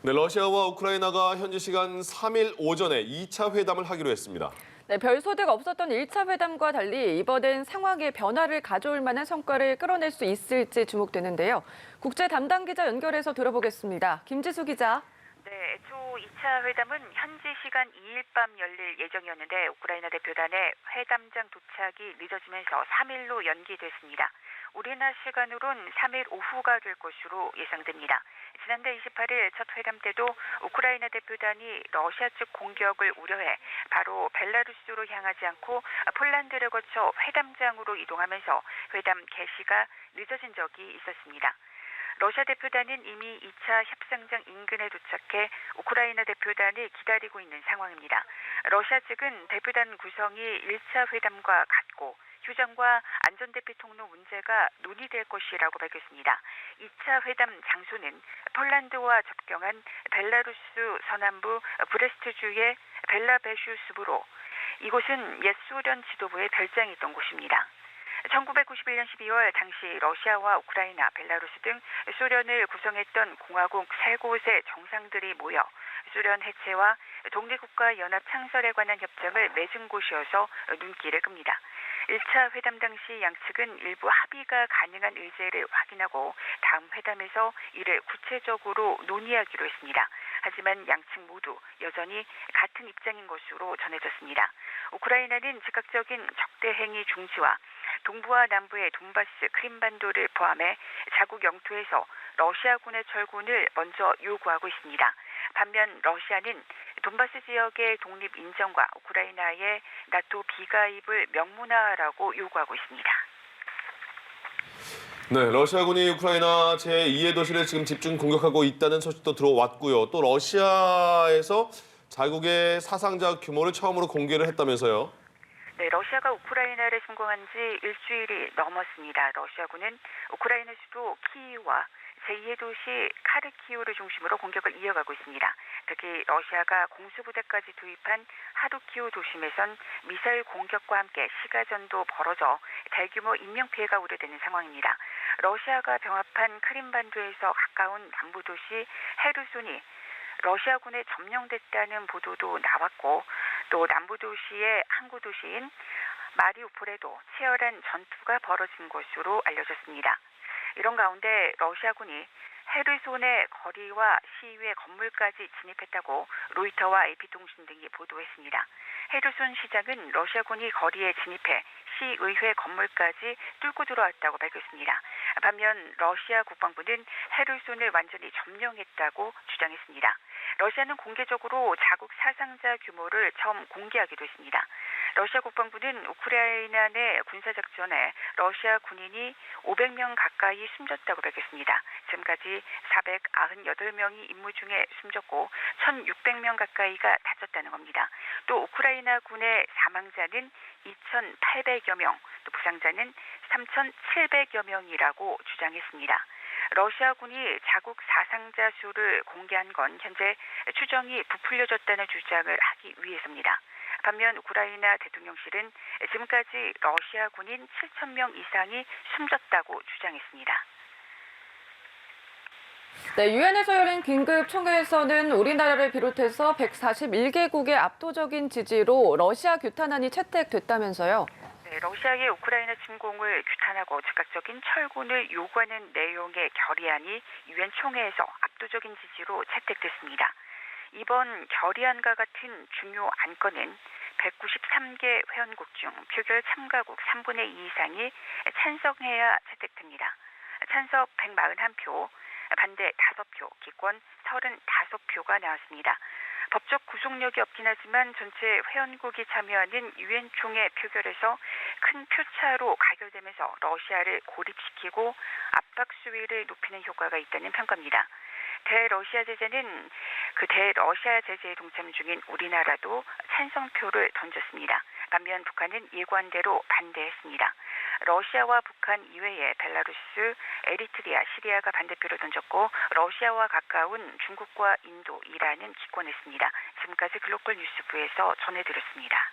네, 러시아와 우크라이나가 현지 시간 3일 오전에 2차 회담을 하기로 했습니다. 네, 별소득 없었던 1차 회담과 달리 이번엔 상황에 변화를 가져올 만한 성과를 끌어낼 수 있을지 주목되는데요. 국제 담당 기자 연결해서 들어보겠습니다. 김지수 기자. 네, 애초 2차 회담은 현지 시간 2일 밤 열릴 예정이었는데 우크라이나 대표단의 회담장 도착이 늦어지면서 3일로 연기됐습니다. 우리나라 시간으론 3일 오후가 될 것으로 예상됩니다. 지난달 28일 첫 회담 때도 우크라이나 대표단이 러시아 측 공격을 우려해 바로 벨라루스로 향하지 않고 폴란드를 거쳐 회담장으로 이동하면서 회담 개시가 늦어진 적이 있었습니다. 러시아 대표단은 이미 2차 협상장 인근에 도착해 우크라이나 대표단을 기다리고 있는 상황입니다. 러시아 측은 대표단 구성이 1차 회담과 같고 휴전과 안전대피 통로 문제가 논의될 것이라고 밝혔습니다. 2차 회담 장소는 폴란드와 접경한 벨라루스 서남부 브레스트주의 벨라베슈스부로 이곳은 옛 소련 지도부의 별장이 있던 곳입니다. 1991년 12월 당시 러시아와 우크라이나, 벨라루스 등 소련을 구성했던 공화국 3곳의 정상들이 모여 소련 해체와 독립국가 연합 창설에 관한 협정을 맺은 곳이어서 눈길을 끕니다. 1차 회담 당시 양측은 일부 합의가 가능한 의제를 확인하고 다음 회담에서 이를 구체적으로 논의하기로 했습니다. 하지만 양측 모두 여전히 같은 입장인 것으로 전해졌습니다. 우크라이나는 즉각적인 적대 행위 중지와 동부와 남부의 돈바스, 크림반도를 포함해 자국 영토에서 러시아군의 철군을 먼저 요구하고 있습니다. 반면 러시아는 돈바스 지역의 독립 인정과 우크라이나의 나토 비가입을 명문화하라고 요구하고 있습니다. 네, 러시아군이 우크라이나 제2의 도시를 지금 집중 공격하고 있다는 소식도 들어왔고요. 또 러시아에서 자국의 사상자 규모를 처음으로 공개를 했다면서요. 네, 러시아가 우크라이나를 침공한 지 일주일이 넘었습니다. 러시아군은 우크라이나 수도 키이우와 제2의 도시 카르키우를 중심으로 공격을 이어가고 있습니다. 특히 러시아가 공수부대까지 투입한 하루키우 도심에선 미사일 공격과 함께 시가전도 벌어져 대규모 인명피해가 우려되는 상황입니다. 러시아가 병합한 크림반도에서 가까운 남부도시 헤르손이 러시아군에 점령됐다는 보도도 나왔고 또 남부도시의 항구 도시인 마리우폴에도 치열한 전투가 벌어진 것으로 알려졌습니다. 이런 가운데 러시아군이 헤르손의 거리와 시위의 건물까지 진입했다고 로이터와 AP통신 등이 보도했습니다. 헤르손 시장은 러시아군이 거리에 진입해 시의회 건물까지 뚫고 들어왔다고 밝혔습니다. 반면 러시아 국방부는 헤르손을 완전히 점령했다고 주장했습니다. 러시아는 공개적으로 자국 사상자 규모를 처음 공개하기도 했습니다. 러시아 국방부는 우크라이나 내 군사작전에 러시아 군인이 500명 가까이 숨졌다고 밝혔습니다. 지금까지 498명이 임무 중에 숨졌고 1,600명 가까이가 다쳤다는 겁니다. 또 우크라이나 군의 사망자는 2,800여 명, 또 부상자는 3,700여 명이라고 주장했습니다. 러시아군이 자국 사상자 수를 공개한 건 현재 추정이 부풀려졌다는 주장을 하기 위해서입니다. 반면 우크라이나 대통령실은 지금까지 러시아 군인 7,000명 이상이 숨졌다고 주장했습니다. 네, 유엔에서 열린 긴급 총회에서는 우리나라를 비롯해서 141개국의 압도적인 지지로 러시아 규탄안이 채택됐다면서요. 네, 러시아의 우크라이나 침공을 규탄하고 즉각적인 철군을 요구하는 내용의 결의안이 유엔 총회에서 압도적인 지지로 채택됐습니다. 이번 결의안과 같은 중요 안건은 193개 회원국 중 표결 참가국 3분의 2 이상이 찬성해야 채택됩니다. 찬성 141표, 반대 5표, 기권 35표가 나왔습니다. 법적 구속력이 없긴 하지만 전체 회원국이 참여하는 유엔 총회 표결에서 큰 표차로 가결되면서 러시아를 고립시키고 압박 수위를 높이는 효과가 있다는 평가입니다. 대러시아 제재는 그 대러시아 제재에 동참 중인 우리나라도 찬성표를 던졌습니다. 반면 북한은 예고한대로 반대했습니다. 러시아와 북한 이외에 벨라루스, 에리트리아, 시리아가 반대표를 던졌고 러시아와 가까운 중국과 인도, 이란은 기권했습니다. 지금까지 글로벌 뉴스부에서 전해드렸습니다.